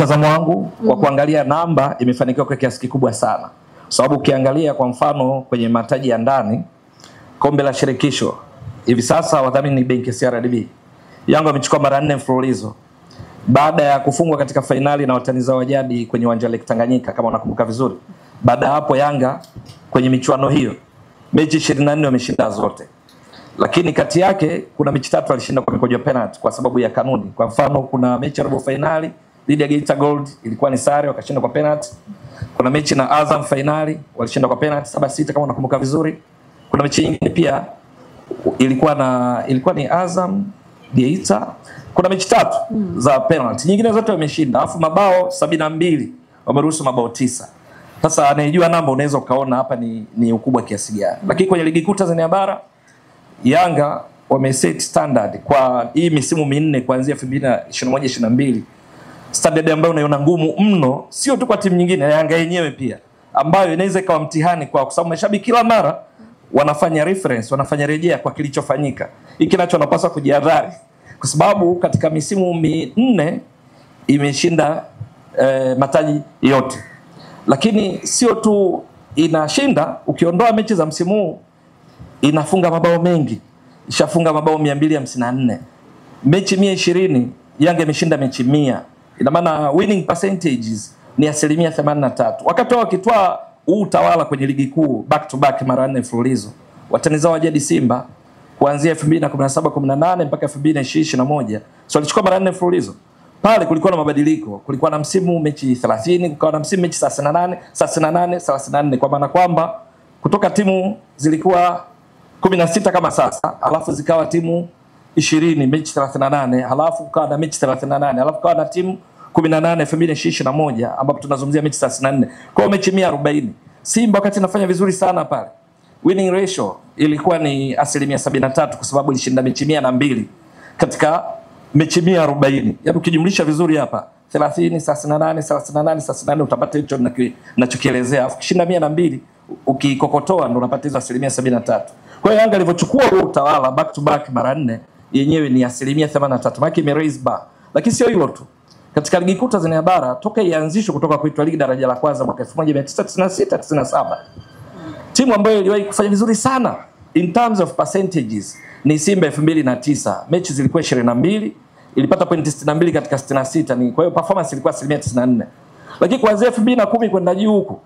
mtazamo wangu kwa kuangalia namba imefanikiwa kwa kiasi kikubwa sana. Sababu ukiangalia kwa mfano kwenye mataji ya ndani, kombe la shirikisho, hivi sasa wadhamini ni benki CRDB. Yanga wamechukua mara 4 mfululizo baada ya kufungwa katika fainali na watani zao wa jadi kwenye uwanja wa Lake Tanganyika kama unakumbuka vizuri. Baada hapo Yanga kwenye michuano hiyo mechi 24 wameshinda zote. Lakini kati yake kuna mechi 3 alishinda kwa mikojo penalty kwa sababu ya kanuni. Kwa mfano kuna mechi ya robo finali dhidi ya Geita Gold ilikuwa ni sare wakashinda kwa penalty. Kuna mechi na Azam finali walishinda kwa penalty 7-6 kama unakumbuka vizuri. Kuna mechi nyingine pia ilikuwa ni Azam Geita. Kuna mechi 3 za penalty. Nyingine zote wameshinda. Alafu mabao 72 wameruhusu mabao 9. Sasa anayejua namba unaweza ukaona hapa ni ukubwa kiasi gani. Lakini kwenye ligi kuu Tanzania bara Yanga wameset standard kwa hii misimu minne kuanzia 2021-22. Standard ambayo unaiona ngumu mno, sio tu kwa timu nyingine, Yanga yenyewe pia, ambayo inaweza ikawa mtihani kwa sababu mashabiki kila mara wanafanya reference, wanafanya rejea kwa kilichofanyika. Hiki kinacho wanapaswa kujihadhari kwa sababu katika misimu minne imeshinda mataji yote. Lakini sio tu inashinda, ukiondoa mechi za msimu huu inafunga mabao mengi. Ishafunga mabao 254. Mechi 120 Yanga imeshinda mechi 100. Ina maana winning percentages ni 83%. Wakati wao kitwaa utawala kwenye ligi kuu back to back mara 4 mfululizo. Watani zao wa jadi Simba kuanzia 2017-18 mpaka 2021. So walichukua mara 4 mfululizo. Pale kulikuwa na mabadiliko. Kulikuwa na msimu mechi 30, kukawa na msimu mechi 38, 34 kwa maana kwamba kutoka timu zilikuwa 16 kama sasa, alafu zikawa timu 20 mechi 38, alafu kukawa na mechi 38, alafu kukawa na timu 18 2021 ambapo tunazungumzia mechi 34. Kwa mechi 140. Simba wakati inafanya vizuri sana pale. Winning ratio ilikuwa ni 73% kwa sababu ilishinda mechi 102 katika mechi 140. Yaani ukijumlisha vizuri hapa 30 38 38 38 utapata hicho ninachokielezea. Alafu kishinda 102 ukikokotoa ndo unapata hizo 73%. Kwa hiyo Yanga ilivyochukua huo utawala back to back mara 4 yenyewe ni 83%. Maki ime raise bar. Lakini sio hilo tu. Katika ligi kuu Tanzania bara toka ianzishwe kutoka kuitwa ligi daraja la kwanza mwaka 1996-97. Timu ambayo iliwahi kufanya vizuri sana in terms of percentages ni Simba 2009. Mechi zilikuwa 22, ilipata pointi 62 katika 66. Kwa hiyo performance ilikuwa 94%. Lakini kuanzia 2010 kwenda juu huko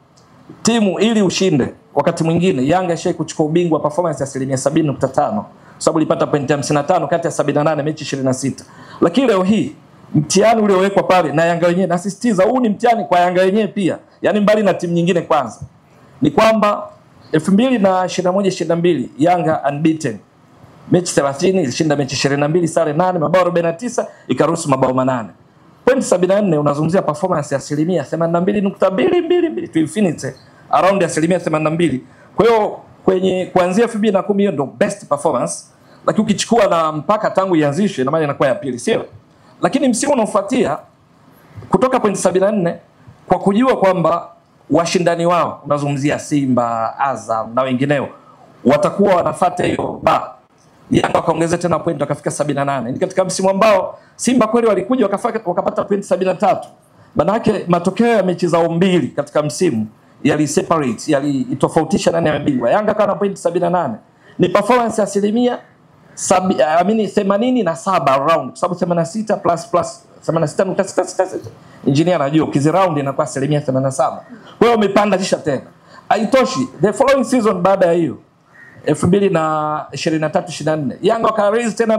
timu ili ushinde wakati mwingine Yanga ishai kuchukua ubingwa performance ya 70.5 sababu ilipata pointi 55 kati ya 78 mechi 26. Lakini leo hii mtihani uliowekwa pale na Yanga wenyewe, nasisitiza huu ni mtihani kwa Yanga wenyewe pia, yani mbali na timu nyingine kwanza, ni kwamba 2021-22 Yanga unbeaten mechi 30, ilishinda mechi 22, sare 8, mabao 49, ikaruhusu mabao 8. Point 74 unazungumzia performance ya 82.22 to infinity around ya 82%. Kwa hiyo kwenye kuanzia 2010 hiyo ndo best performance, lakini ukichukua na mpaka tangu ianzishwe na maana inakuwa ya pili, sio? Lakini msimu unaofuatia kutoka point 74 kwa kujua kwamba washindani wao unazungumzia Simba, Azam na wengineo watakuwa wanafuata hiyo Yanga wakaongeza tena point wakafika 78. Ni katika msimu ambao Simba kweli walikuja wakapata point 73. Maana yake matokeo ya mechi zao mbili katika msimu yali-separate, yalitofautisha nani amebingwa. Yanga kana point 78. Ni performance ya 87 around. Kwa sababu 86 plus 86.66. Engineer anajua kizi round inakuwa 87. Kwa hiyo wamepanda kisha tena. Haitoshi. The following season baada ya hiyo 2023-24 Yanga waka raise tena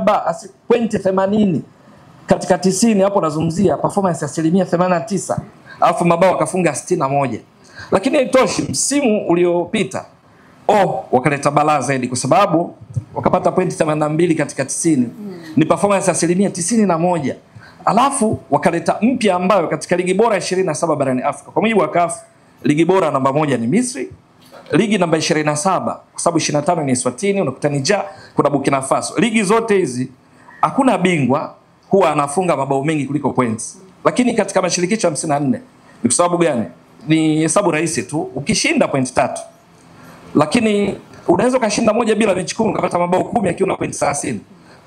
point 80 katika 90. Hapo nazungumzia performance ya 89, alafu mabao wakafunga 61. Lakini haitoshi, msimu uliopita wakaleta balaa zaidi kwa sababu wakapata point 82 katika 90. Ni performance ya 91. Alafu wakaleta mpya ambayo katika ligi bora 27 barani Afrika. Kwa mujibu wa CAF, ligi bora namba 1 ni Misri. Ligi namba 27 kwa sababu 25 ni Eswatini, unakuta Niger, kuna Burkina Faso. Ligi zote hizi hakuna bingwa huwa anafunga mabao mengi kuliko points. Lakini katika mashirikisho 54 ni kwa sababu gani? Ni hesabu rahisi tu. Ukishinda point 3. Lakini unaweza kushinda moja bila mechi 10 ukapata mabao 10 akiwa na point 30.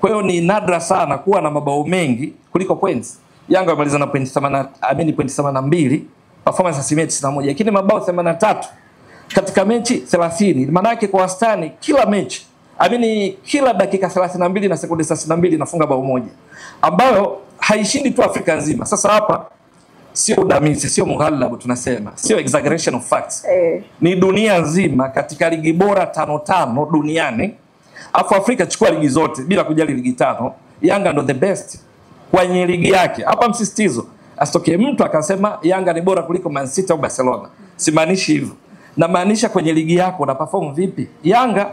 Kwa hiyo ni nadra sana kuwa na mabao mengi kuliko points. Yanga wamaliza na point 82, performance asilimia 91, lakini mabao 83 katika mechi 30. Maana yake kwa wastani kila mechi kila dakika 32 na sekunde 32 inafunga bao moja, ambayo haishindi tu Afrika nzima. Sasa hapa sio udamisi, sio mughalabu, tunasema sio exaggeration of facts. Ni dunia nzima katika ligi bora 5 duniani. Afu Afrika chukua ligi zote bila kujali ligi 5. Yanga ndo the best kwenye ligi yake. Hapa msisitizo, asitokee mtu akasema Yanga ni bora kuliko Man City au Barcelona. Simaanishi hivyo. Na maanisha kwenye ligi yako una perform vipi? Yanga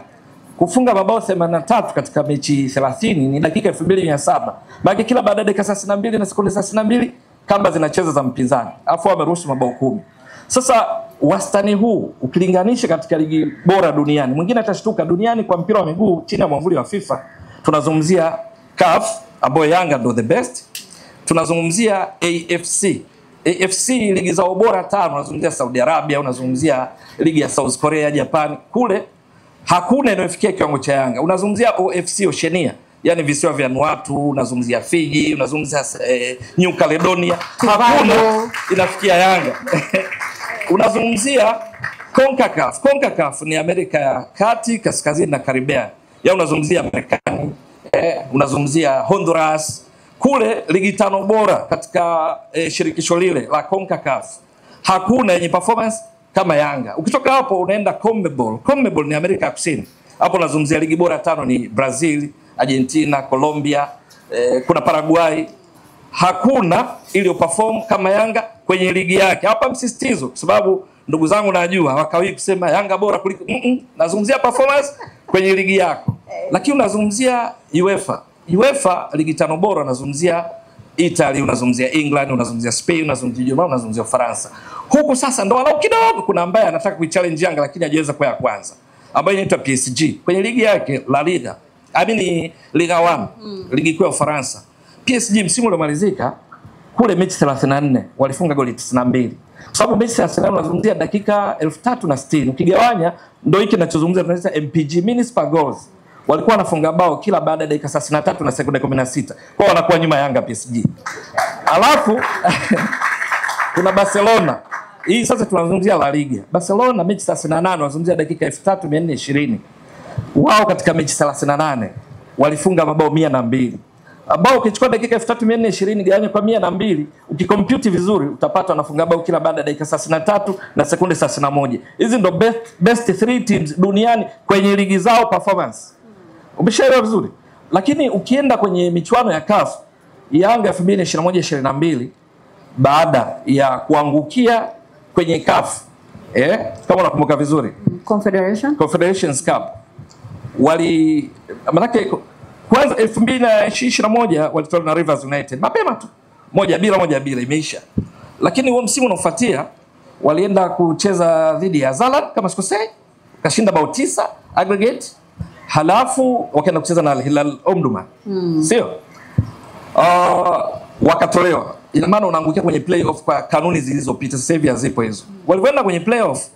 kufunga mabao 83 katika mechi 30 ni dakika 2700. Maana kila baada ya dakika 32 na sekunde 32 kamba zinacheza za mpinzani. Afu wameruhusu mabao 10. Sasa wastani huu ukilinganisha katika ligi bora duniani, mwingine atashtuka, duniani kwa mpira wa miguu chini ya mwamvuli wa FIFA tunazungumzia CAF ambayo Yanga ndo the best. Tunazungumzia AFC. AFC ligi za ubora 5, unazungumzia Saudi Arabia, unazungumzia ligi ya South Korea, Japan. Kule hakuna inayofikia kiwango cha Yanga. Unazungumzia OFC, Oceania, yani visiwa vya Vanuatu, unazungumzia Fiji, unazungumzia New Caledonia, hakuna inafikia Yanga. Unazungumzia CONCACAF. CONCACAF ni Amerika ya Kati, Kaskazini na Caribbean. Ya unazungumzia Marekani, unazungumzia Honduras. Kule ligi 5 bora katika shirikisho lile la CONCACAF. Hakuna yenye performance kama Yanga. Ukitoka hapo unaenda CONMEBOL. CONMEBOL ni Amerika ya Kusini. Hapo unazungumzia ligi bora 5 ni Brazil, Argentina, Colombia, kuna Paraguay. Hakuna iliyo perform kama Yanga kwenye ligi yake. Hapa msisitizo kwa sababu ndugu zangu najua hawakawi kusema Yanga bora kuliko nazungumzia performance kwenye ligi yako. Lakini unazungumzia UEFA ligi 5 bora, unazungumzia Italy, unazungumzia England, unazungumzia Spain, unazungumzia Germany, unazungumzia Ufaransa. Huku sasa ndo walau kidogo kuna ambaye anataka kuichallenge Yanga lakini hajaweza kwa ya kwanza, ambaye inaitwa PSG kwenye ligi yake La Liga. Liga 1, ligi kuu ya Ufaransa. PSG msimu uliomalizika kule mechi 34 walifunga goli 92. Kwa sababu mechi 34 unazungumzia dakika 3060. Ukigawanya ndio hiki ninachozungumzia tunaita MPG, minutes per goals. Walikuwa wanafunga bao kila baada ya dakika 33 na sekunde 16. Kwa wanakuwa nyuma Yanga PSG. Alafu kuna Barcelona. Hii sasa tunazungumzia La Liga. Barcelona mechi 38 wanazungumzia dakika 3420. Wao katika mechi 38 walifunga mabao 102. Ambao ukichukua dakika 3420 gawanya kwa 102, ukikompute vizuri utapata wanafunga bao kila baada ya dakika 33 na sekunde 31. Hizi ndo best 3 teams duniani kwenye ligi zao performance. Umeshaelewa vizuri? Lakini ukienda kwenye michuano ya CAF, Yanga 2021-22 baada ya kuangukia kwenye CAF, kama unakumbuka vizuri, Confederations Cup, manake kwanza 2021 walitolewa na Rivers United mapema tu 1-1 imeisha. Lakini huo msimu unaofuatia walienda kucheza dhidi ya Zalan kama sikosei, kashinda bao 9 aggregate. Halafu wakaenda kucheza na Al Hilal Omdurman. Sio? Wakatolewa. Ina maana unaangukia kwenye playoff kwa kanuni zilizopita, sasa hivi hazipo hizo. Walipoenda kwenye playoff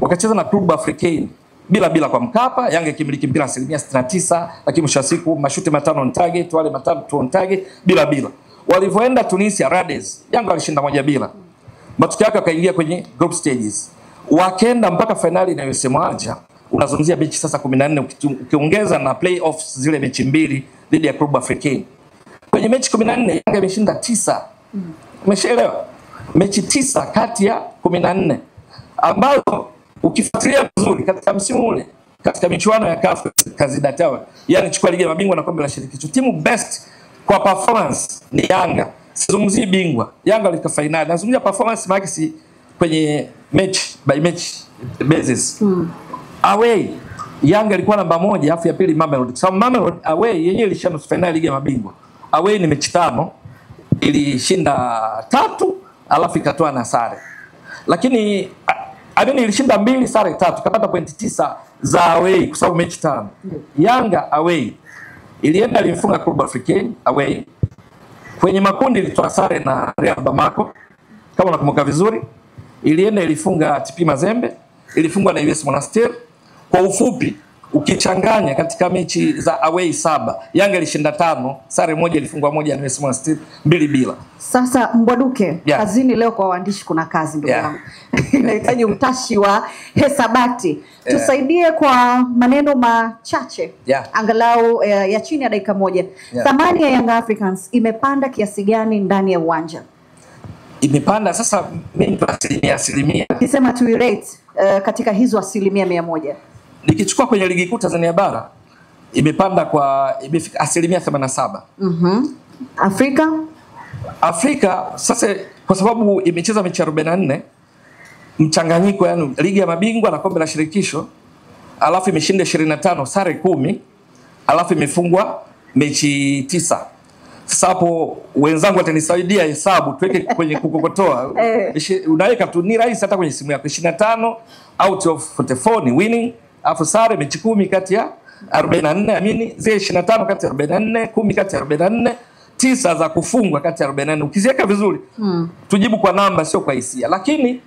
wakacheza na Club Africain bila kwa Mkapa. Yanga ikimiliki mpira 69%, lakini mwisho wa siku mashuti 5 on target, wale 3 on target bila. Walipoenda Tunisia Rades, Yanga walishinda 1-0. Matokeo yake wakaingia kwenye group stages. Wakaenda mpaka finali inayosemwaje? Unazungumzia mechi sasa 14 ukiongeza na playoffs zile mechi 2 dhidi ya Club Africain. Kwenye mechi 14 Yanga imeshinda 9. Umeshaelewa? Mechi 9 kati ya 14 ambazo ukifuatilia vizuri katika msimu ule katika michuano ya CAF kazidatawa, yani chukua ligi ya mabingwa na kombe la shirikisho, timu best kwa performance ni Yanga. Sizungumzii bingwa. Yanga walifika finali. Nazungumzia performance max kwenye match by match basis. Away Yanga ilikuwa namba 1, afu ya pili Mamelodi. So Mamelodi away yenyewe ilishinda finali ligi ya mabingwa. Away ni mechi 5, ilishinda 3 alafu ikatoa na sare. Lakini ilishinda 2 sare 3, kapata pointi 9 za away kwa sababu mechi 5. Yanga away ilienda ilimfunga Club Africain away. Kwenye makundi ilitoa sare na Real Bamako kama unakumbuka vizuri. Ilienda ilifunga TP Mazembe, ilifungwa na US Monastir. Kwa ufupi ukichanganya katika mechi za away 7, Yanga ilishinda 5, sare moja, ilifungwa moja, nimesema 2-2. Sasa Mbwaduke, kazini leo kwa waandishi kuna kazi ndugu yangu. Inahitaji utashi wa hesabati. Tusaidie kwa maneno machache. Angalau ya chini ya dakika moja. Thamani ya Young Africans imepanda kiasi gani ndani ya uwanja? Imepanda sasa mimi asilimia. Kisema tu rate katika hizo 100%. Nikichukua kwenye ligi kuu Tanzania bara imepanda imefika 87%. Afrika sasa kwa sababu imecheza mechi 44 mchanganyiko, yani ligi ya mabingwa na kombe la shirikisho, alafu imeshinda 25, sare 10, alafu imefungwa mechi 9. Sasa hapo wenzangu watanisaidia hesabu tuweke kwenye kukokotoa. Unaweka tu ni rahisi hata kwenye simu yako, 25 out of 44 ni winning, alafu sare mechi 10 kati ya 44, amini zile 25 kati ya 44, 10 kati ya 44, 9 za kufungwa kati ya 44. Ukiziweka vizuri tujibu kwa namba sio kwa hisia, lakini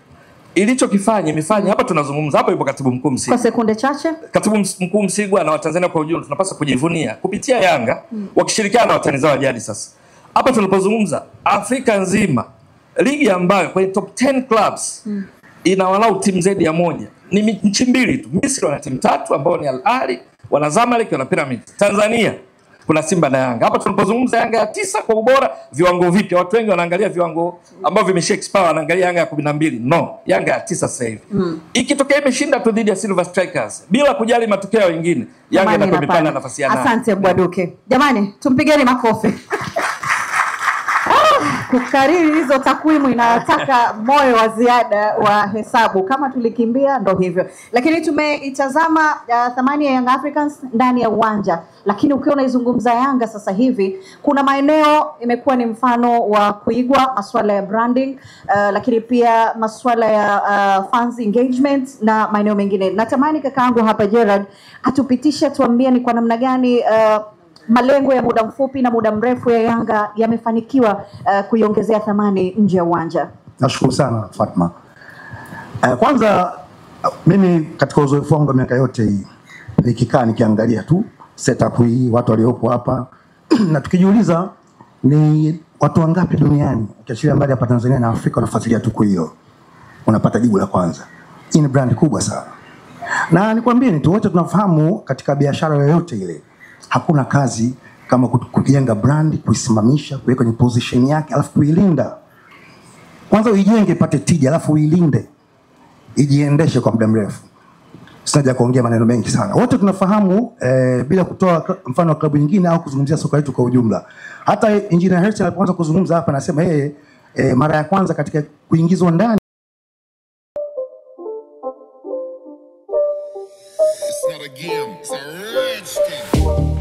ilichokifanya imefanya hapa tunazungumza hapa, yupo katibu mkuu Msigwa. Kwa sekunde chache, katibu mkuu Msigwa na Watanzania kwa ujumla tunapaswa kujivunia kupitia Yanga wakishirikiana na watani zao jadi. Sasa hapa tunapozungumza Afrika nzima, ligi ambayo kwenye top 10 clubs ina walau timu zaidi ya moja ni nchi mbili tu. Misri wana timu 3 ambao ni Al Ahly, wana Zamalek, wana Pyramids. Tanzania kuna Simba na Yanga. Hapa tunapozungumza Yanga ya 9 kwa ubora, viwango vipi? Watu wengi wanaangalia viwango ambavyo vimesha expire, wanaangalia Yanga ya 12. No, Yanga ya 9 sasa hivi. Ikitokea imeshinda tu dhidi ya Silver Strikers bila kujali matokeo wengine, Yanga inapopana nafasi ya 8. Asante Mbwaduke. Jamani, tumpigeni makofi. Kukariri hizo takwimu inataka moyo wa ziada wa hesabu. Kama tulikimbia ndo hivyo. Lakini tumeitazama thamani ya Young Africans ndani ya uwanja. Lakini ukiwa unaizungumza Yanga sasa hivi, kuna maeneo imekuwa ni mfano wa kuigwa, masuala ya branding, lakini pia masuala ya fans engagement na maeneo mengine. Natamani kakaangu hapa Gerald atupitishe, tuambie ni kwa namna gani malengo ya muda mfupi na muda mrefu ya Yanga yamefanikiwa kuiongezea thamani nje ya uwanja. Nashukuru sana Fatma. Kwanza mimi katika uzoefu wangu miaka yote hii nikikaa nikiangalia tu setup hii, watu waliopo hapa na tukijiuliza ni watu wangapi duniani ukiachilia mbali hapa Tanzania na Afrika wanafuatilia tuko hiyo, unapata jibu la kwanza. Hii ni brand kubwa sana. Na nikwambie ni tu wote tunafahamu katika biashara yoyote ile hakuna kazi kama kujenga brand, kuisimamisha, kuweka kwenye position yake, alafu kuilinda. Kwanza uijenge ipate tija, alafu uilinde, ijiendeshe kwa muda mrefu. Sinaja kuongea maneno mengi sana. Wote tunafahamu bila kutoa mfano wa klabu nyingine au kuzungumzia soka letu kwa ujumla. Hata Engineer Hersi alipoanza kuzungumza hapa anasema yeye mara ya kwanza katika kuingizwa ndani It's not a game, it's a rich thing.